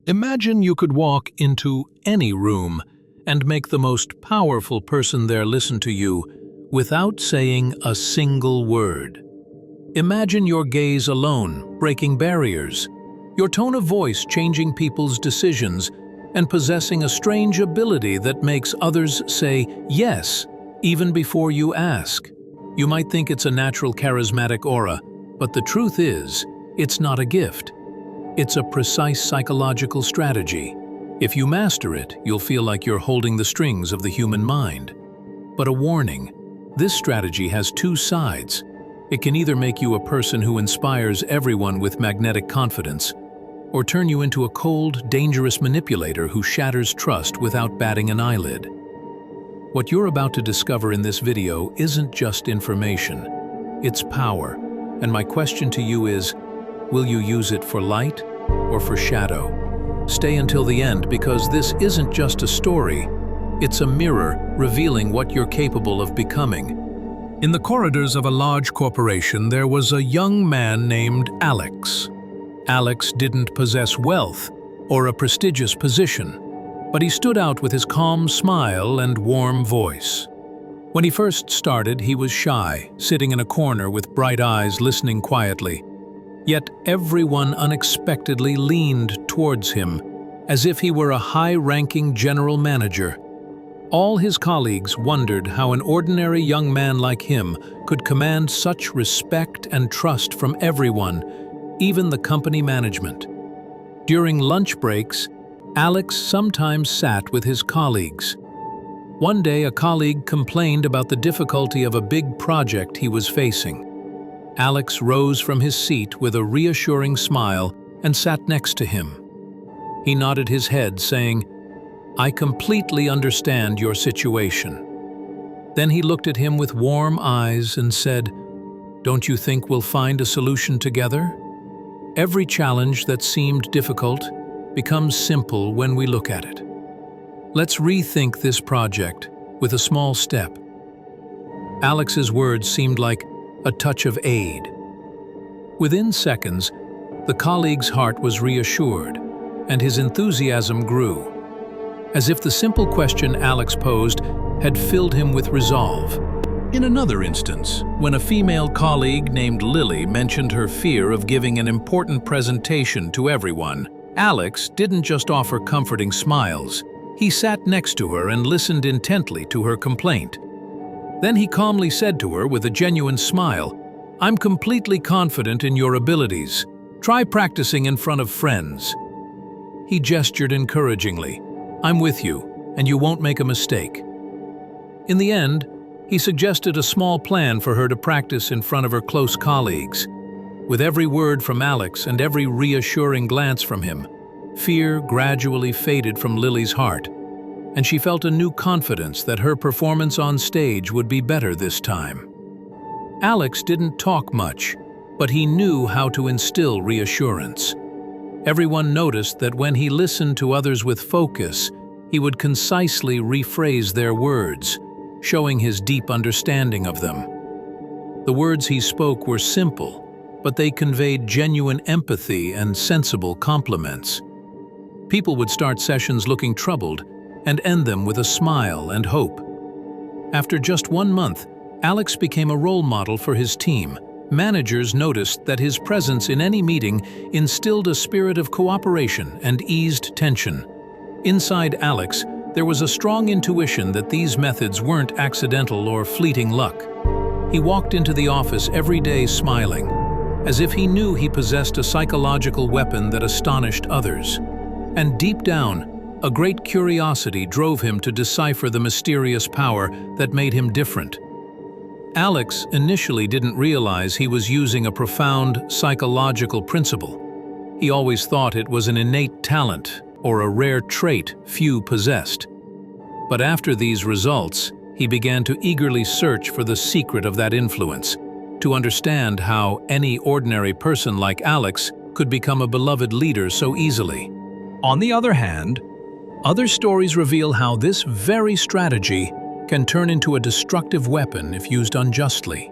Imagine you could walk into any room and make the most powerful person there listen to you without saying a single word. Imagine your gaze alone breaking barriers, your tone of voice changing people's decisions, and possessing a strange ability that makes others say yes even before you ask. You might think it's a natural charismatic aura, but the truth is, it's not a gift. It's a precise psychological strategy. If you master it, you'll feel like you're holding the strings of the human mind. But a warning, this strategy has two sides. It can either make you a person who inspires everyone with magnetic confidence, or turn you into a cold, dangerous manipulator who shatters trust without batting an eyelid. What you're about to discover in this video isn't just information, it's power. And my question to you is, will you use it for light or for shadow? Stay until the end, because this isn't just a story, it's a mirror revealing what you're capable of becoming. In the corridors of a large corporation, there was a young man named Alex. Alex didn't possess wealth or a prestigious position, but he stood out with his calm smile and warm voice. When he first started, he was shy, sitting in a corner with bright eyes listening quietly. Yet everyone unexpectedly leaned towards him, as if he were a high-ranking general manager. All his colleagues wondered how an ordinary young man like him could command such respect and trust from everyone, even the company management. During lunch breaks, Alex sometimes sat with his colleagues. One day, a colleague complained about the difficulty of a big project he was facing. Alex rose from his seat with a reassuring smile and sat next to him. He nodded his head, saying, "I completely understand your situation." Then he looked at him with warm eyes and said, "Don't you think we'll find a solution together? Every challenge that seemed difficult becomes simple when we look at it. Let's rethink this project with a small step." Alex's words seemed like a touch of aid. Within seconds, the colleague's heart was reassured, and his enthusiasm grew, as if the simple question Alex posed had filled him with resolve. In another instance, when a female colleague named Lily mentioned her fear of giving an important presentation to everyone, Alex didn't just offer comforting smiles. He sat next to her and listened intently to her complaint. Then he calmly said to her with a genuine smile, "I'm completely confident in your abilities. Try practicing in front of friends." He gestured encouragingly, "I'm with you, and you won't make a mistake." In the end, he suggested a small plan for her to practice in front of her close colleagues. With every word from Alex and every reassuring glance from him, fear gradually faded from Lily's heart, and she felt a new confidence that her performance on stage would be better this time. Alex didn't talk much, but he knew how to instill reassurance. Everyone noticed that when he listened to others with focus, he would concisely rephrase their words, showing his deep understanding of them. The words he spoke were simple, but they conveyed genuine empathy and sensible compliments. People would start sessions looking troubled and end them with a smile and hope. After just 1 month, Alex became a role model for his team. Managers noticed that his presence in any meeting instilled a spirit of cooperation and eased tension. Inside Alex, there was a strong intuition that these methods weren't accidental or fleeting luck. He walked into the office every day smiling, as if he knew he possessed a psychological weapon that astonished others. And deep down, a great curiosity drove him to decipher the mysterious power that made him different. Alex initially didn't realize he was using a profound psychological principle. He always thought it was an innate talent or a rare trait few possessed. But after these results, he began to eagerly search for the secret of that influence, to understand how any ordinary person like Alex could become a beloved leader so easily. On the other hand, other stories reveal how this very strategy can turn into a destructive weapon if used unjustly.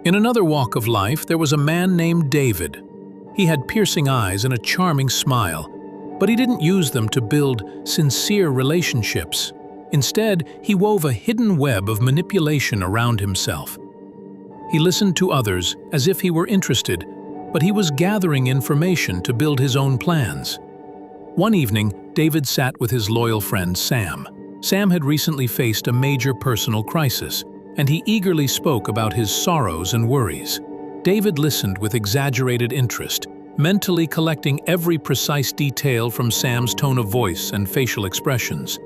In another walk of life, there was a man named David. He had piercing eyes and a charming smile, But he didn't use them to build sincere relationships. Instead, he wove a hidden web of manipulation around himself. He listened to others as if he were interested, but he was gathering information to build his own plans. One evening, David sat with his loyal friend Sam. Sam had recently faced a major personal crisis, and he eagerly spoke about his sorrows and worries. David listened with exaggerated interest, mentally collecting every precise detail from Sam's tone of voice and facial expressions.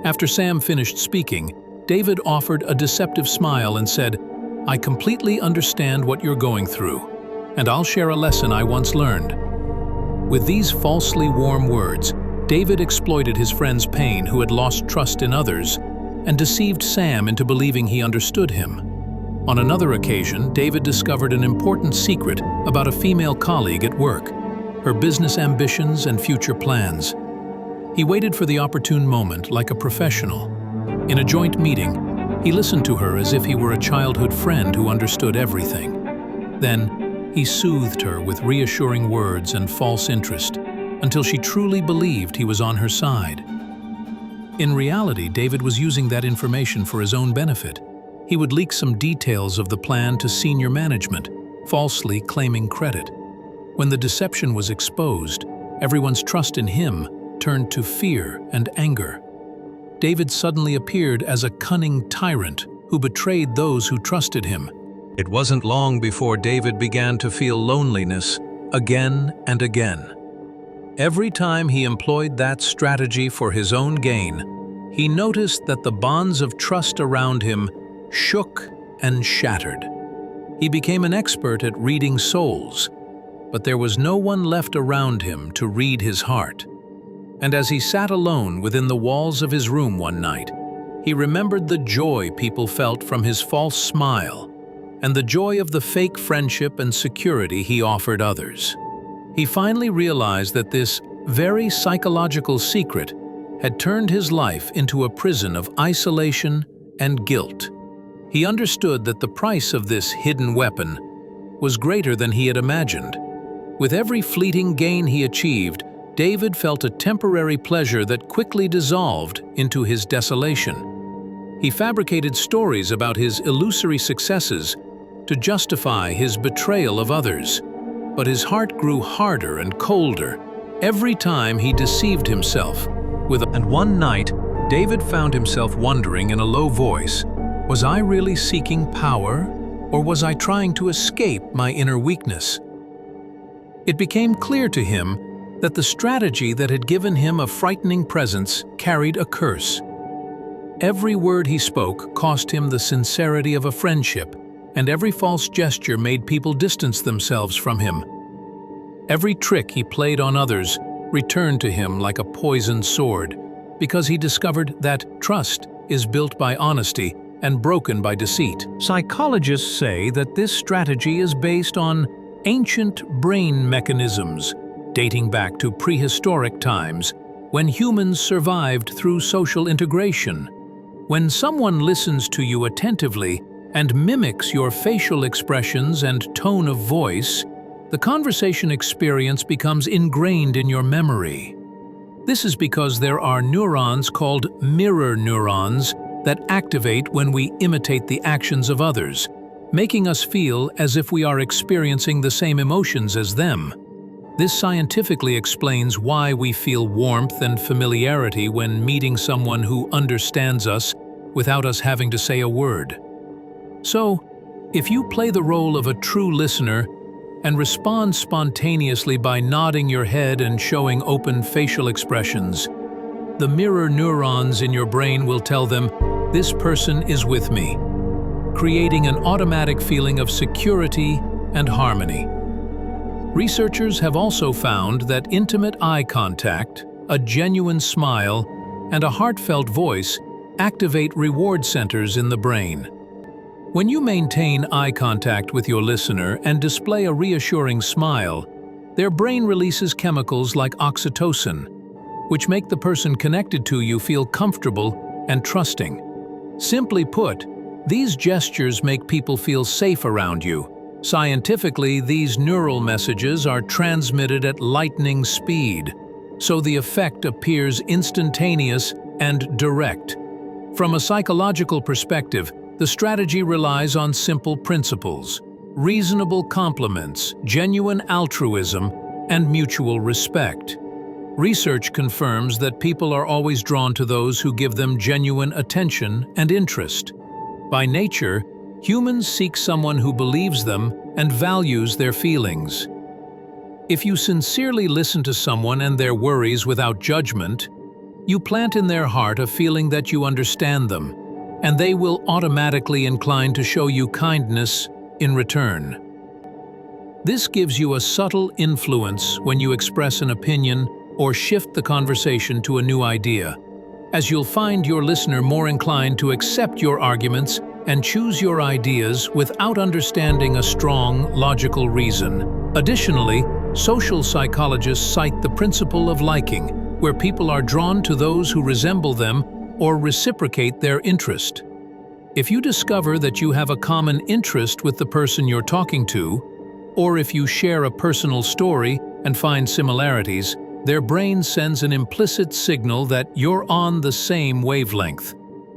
After Sam finished speaking, David offered a deceptive smile and said, "I completely understand what you're going through, and I'll share a lesson I once learned." With these falsely warm words, David exploited his friend's pain, who had lost trust in others, and deceived Sam into believing he understood him. On another occasion, David discovered an important secret about a female colleague at work, her business ambitions and future plans. He waited for the opportune moment like a professional. In a joint meeting, he listened to her as if he were a childhood friend who understood everything. Then, he soothed her with reassuring words and false interest, until she truly believed he was on her side. In reality, David was using that information for his own benefit. He would leak some details of the plan to senior management, falsely claiming credit. When the deception was exposed, everyone's trust in him turned to fear and anger. David suddenly appeared as a cunning tyrant who betrayed those who trusted him. It wasn't long before David began to feel loneliness again and again. Every time he employed that strategy for his own gain, he noticed that the bonds of trust around him shook and shattered. He became an expert at reading souls, but there was no one left around him to read his heart. And as he sat alone within the walls of his room one night, he remembered the joy people felt from his false smile and the joy of the fake friendship and security he offered others. He finally realized that this very psychological secret had turned his life into a prison of isolation and guilt. He understood that the price of this hidden weapon was greater than he had imagined. With every fleeting gain he achieved, David felt a temporary pleasure that quickly dissolved into his desolation. He fabricated stories about his illusory successes to justify his betrayal of others, but his heart grew harder and colder every time he deceived himself. And one night, David found himself wondering in a low voice, was I really seeking power, or was I trying to escape my inner weakness? It became clear to him that the strategy that had given him a frightening presence carried a curse. Every word he spoke cost him the sincerity of a friendship, and every false gesture made people distance themselves from him. Every trick he played on others returned to him like a poisoned sword, because he discovered that trust is built by honesty and broken by deceit. Psychologists say that this strategy is based on ancient brain mechanisms dating back to prehistoric times, when humans survived through social integration. When someone listens to you attentively and mimics your facial expressions and tone of voice, the conversation experience becomes ingrained in your memory. This is because there are neurons called mirror neurons that activate when we imitate the actions of others, making us feel as if we are experiencing the same emotions as them. This scientifically explains why we feel warmth and familiarity when meeting someone who understands us without us having to say a word. So, if you play the role of a true listener and respond spontaneously by nodding your head and showing open facial expressions, the mirror neurons in your brain will tell them, "This person is with me," creating an automatic feeling of security and harmony. Researchers have also found that intimate eye contact, a genuine smile, and a heartfelt voice activate reward centers in the brain. When you maintain eye contact with your listener and display a reassuring smile, their brain releases chemicals like oxytocin, which make the person connected to you feel comfortable and trusting. Simply put, these gestures make people feel safe around you. Scientifically, these neural messages are transmitted at lightning speed, so the effect appears instantaneous and direct. From a psychological perspective, the strategy relies on simple principles: reasonable compliments, genuine altruism, and mutual respect. Research confirms that people are always drawn to those who give them genuine attention and interest. By nature, humans seek someone who believes them and values their feelings. If you sincerely listen to someone and their worries without judgment, you plant in their heart a feeling that you understand them, and they will automatically incline to show you kindness in return. This gives you a subtle influence when you express an opinion or shift the conversation to a new idea, as you'll find your listener more inclined to accept your arguments and choose your ideas without understanding a strong, logical reason. Additionally, social psychologists cite the principle of liking, where people are drawn to those who resemble them or reciprocate their interest. If you discover that you have a common interest with the person you're talking to, or if you share a personal story and find similarities, their brain sends an implicit signal that you're on the same wavelength.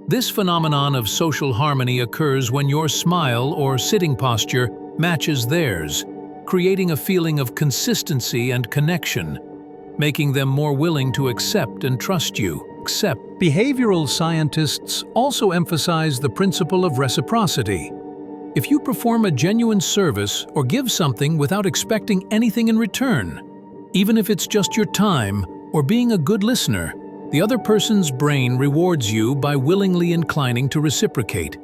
This phenomenon of social harmony occurs when your smile or sitting posture matches theirs, creating a feeling of consistency and connection, making them more willing to accept and trust you. Behavioral scientists also emphasize the principle of reciprocity. If you perform a genuine service or give something without expecting anything in return, even if it's just your time or being a good listener, the other person's brain rewards you by willingly inclining to reciprocate.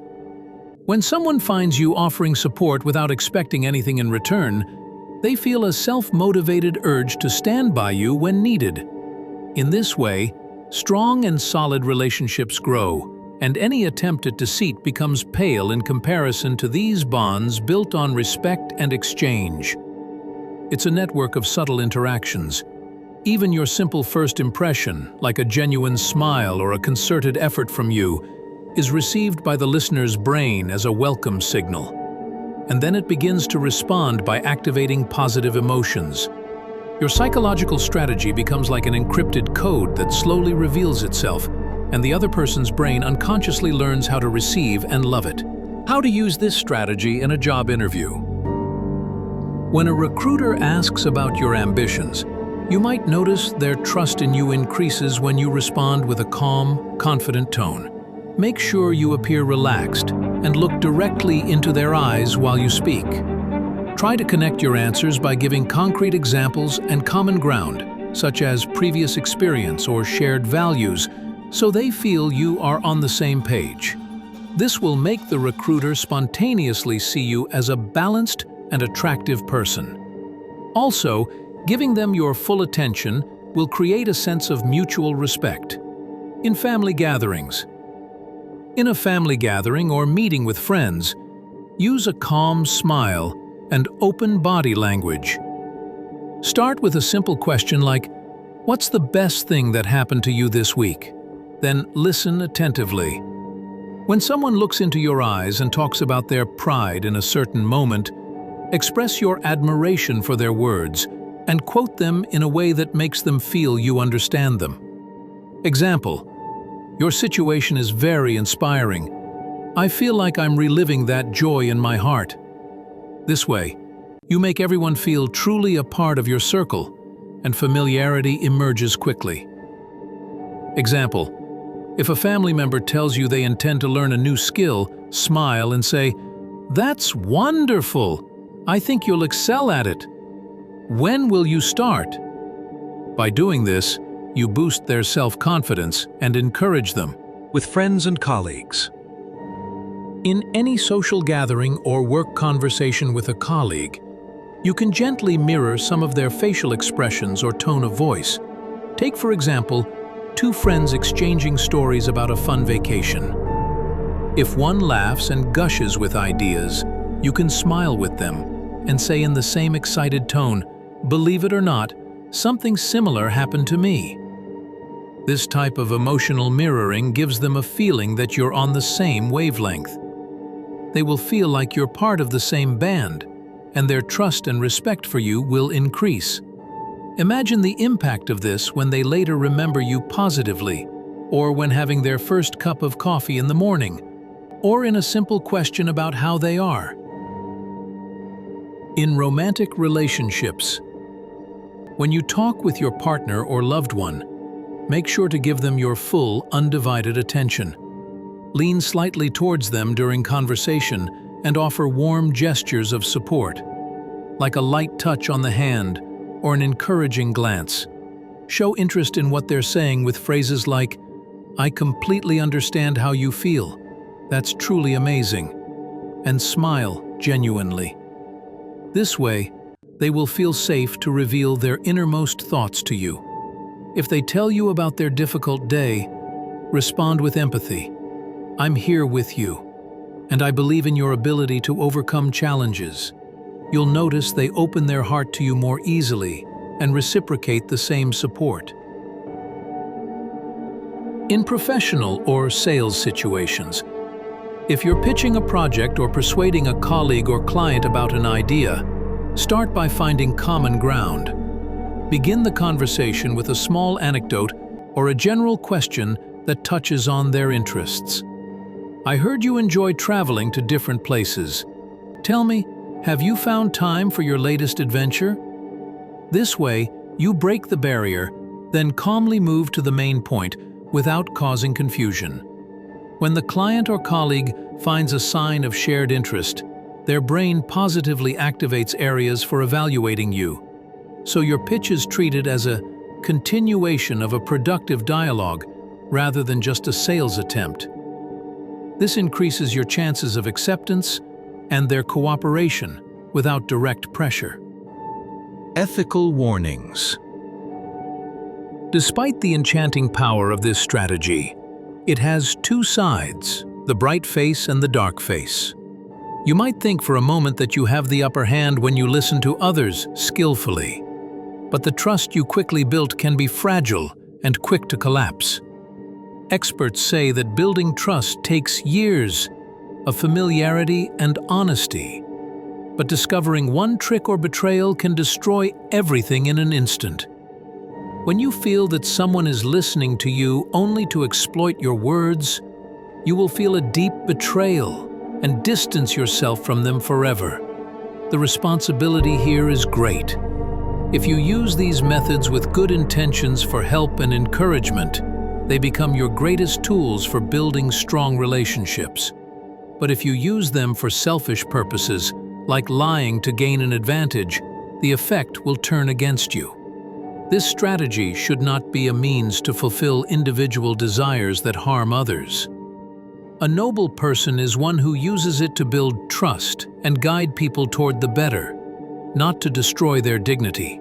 When someone finds you offering support without expecting anything in return, they feel a self-motivated urge to stand by you when needed. In this way, strong and solid relationships grow, and any attempt at deceit becomes pale in comparison to these bonds built on respect and exchange. It's a network of subtle interactions. Even your simple first impression, like a genuine smile or a concerted effort from you, is received by the listener's brain as a welcome signal. And then it begins to respond by activating positive emotions. Your psychological strategy becomes like an encrypted code that slowly reveals itself, and the other person's brain unconsciously learns how to receive and love it. How to use this strategy in a job interview. When a recruiter asks about your ambitions, you might notice their trust in you increases when you respond with a calm, confident tone. Make sure you appear relaxed and look directly into their eyes while you speak. Try to connect your answers by giving concrete examples and common ground, such as previous experience or shared values, so they feel you are on the same page. This will make the recruiter spontaneously see you as a balanced and attractive person. Also, giving them your full attention will create a sense of mutual respect. In family gatherings. In a family gathering or meeting with friends, use a calm smile and open body language. Start with a simple question like, "What's the best thing that happened to you this week?" Then listen attentively. When someone looks into your eyes and talks about their pride in a certain moment, express your admiration for their words and quote them in a way that makes them feel you understand them. Example: "Your situation is very inspiring. I feel like I'm reliving that joy in my heart." This way, you make everyone feel truly a part of your circle, and familiarity emerges quickly. Example: if a family member tells you they intend to learn a new skill, smile and say, "That's wonderful! I think you'll excel at it. When will you start?" By doing this, you boost their self-confidence and encourage them. With friends and colleagues. In any social gathering or work conversation with a colleague, you can gently mirror some of their facial expressions or tone of voice. Take, for example, two friends exchanging stories about a fun vacation. If one laughs and gushes with ideas, you can smile with them and say in the same excited tone, "Believe it or not, something similar happened to me." This type of emotional mirroring gives them a feeling that you're on the same wavelength. They will feel like you're part of the same band, and their trust and respect for you will increase. Imagine the impact of this when they later remember you positively, or when having their first cup of coffee in the morning, or in a simple question about how they are. In romantic relationships, when you talk with your partner or loved one, make sure to give them your full, undivided attention. Lean slightly towards them during conversation and offer warm gestures of support, like a light touch on the hand or an encouraging glance. Show interest in what they're saying with phrases like, "I completely understand how you feel. That's truly amazing," and smile genuinely. This way, they will feel safe to reveal their innermost thoughts to you. If they tell you about their difficult day, respond with empathy. "I'm here with you, and I believe in your ability to overcome challenges." You'll notice they open their heart to you more easily and reciprocate the same support. In professional or sales situations, if you're pitching a project or persuading a colleague or client about an idea, start by finding common ground. Begin the conversation with a small anecdote or a general question that touches on their interests. "I heard you enjoy traveling to different places. Tell me, have you found time for your latest adventure?" This way, you break the barrier, then calmly move to the main point without causing confusion. When the client or colleague finds a sign of shared interest, their brain positively activates areas for evaluating you. So your pitch is treated as a continuation of a productive dialogue rather than just a sales attempt. This increases your chances of acceptance and their cooperation without direct pressure. Ethical warnings. Despite the enchanting power of this strategy, it has two sides, the bright face and the dark face. You might think for a moment that you have the upper hand when you listen to others skillfully, but the trust you quickly built can be fragile and quick to collapse. Experts say that building trust takes years of familiarity and honesty, but discovering one trick or betrayal can destroy everything in an instant. When you feel that someone is listening to you only to exploit your words, you will feel a deep betrayal and distance yourself from them forever. The responsibility here is great. If you use these methods with good intentions for help and encouragement, they become your greatest tools for building strong relationships. But if you use them for selfish purposes, like lying to gain an advantage, the effect will turn against you. This strategy should not be a means to fulfill individual desires that harm others. A noble person is one who uses it to build trust and guide people toward the better, not to destroy their dignity.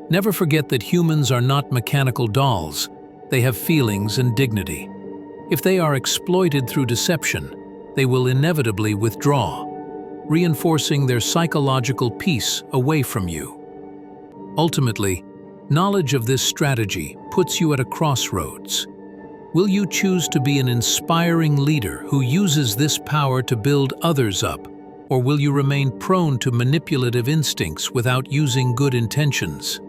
Never forget that humans are not mechanical dolls. They have feelings and dignity. If they are exploited through deception, they will inevitably withdraw, reinforcing their psychological peace away from you. Ultimately, knowledge of this strategy puts you at a crossroads. Will you choose to be an inspiring leader who uses this power to build others up, or will you remain prone to manipulative instincts without using good intentions?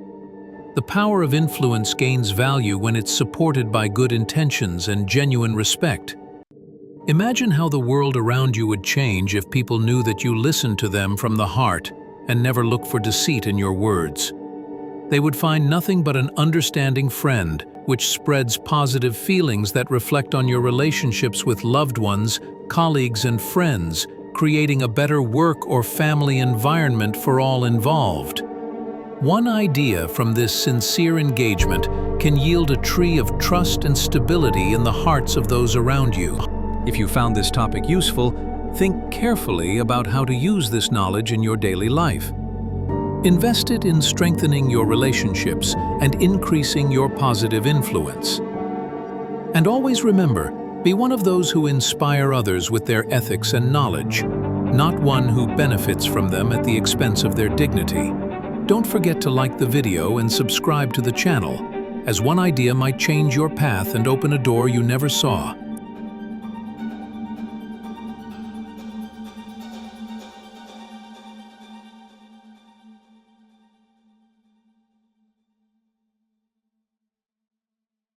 The power of influence gains value when it's supported by good intentions and genuine respect. Imagine how the world around you would change if people knew that you listened to them from the heart and never look for deceit in your words. They would find nothing but an understanding friend, which spreads positive feelings that reflect on your relationships with loved ones, colleagues, and friends, creating a better work or family environment for all involved. One idea from this sincere engagement can yield a tree of trust and stability in the hearts of those around you. If you found this topic useful, think carefully about how to use this knowledge in your daily life. Invest it in strengthening your relationships and increasing your positive influence. And always remember, be one of those who inspire others with their ethics and knowledge, not one who benefits from them at the expense of their dignity. Don't forget to like the video and subscribe to the channel, as one idea might change your path and open a door you never saw.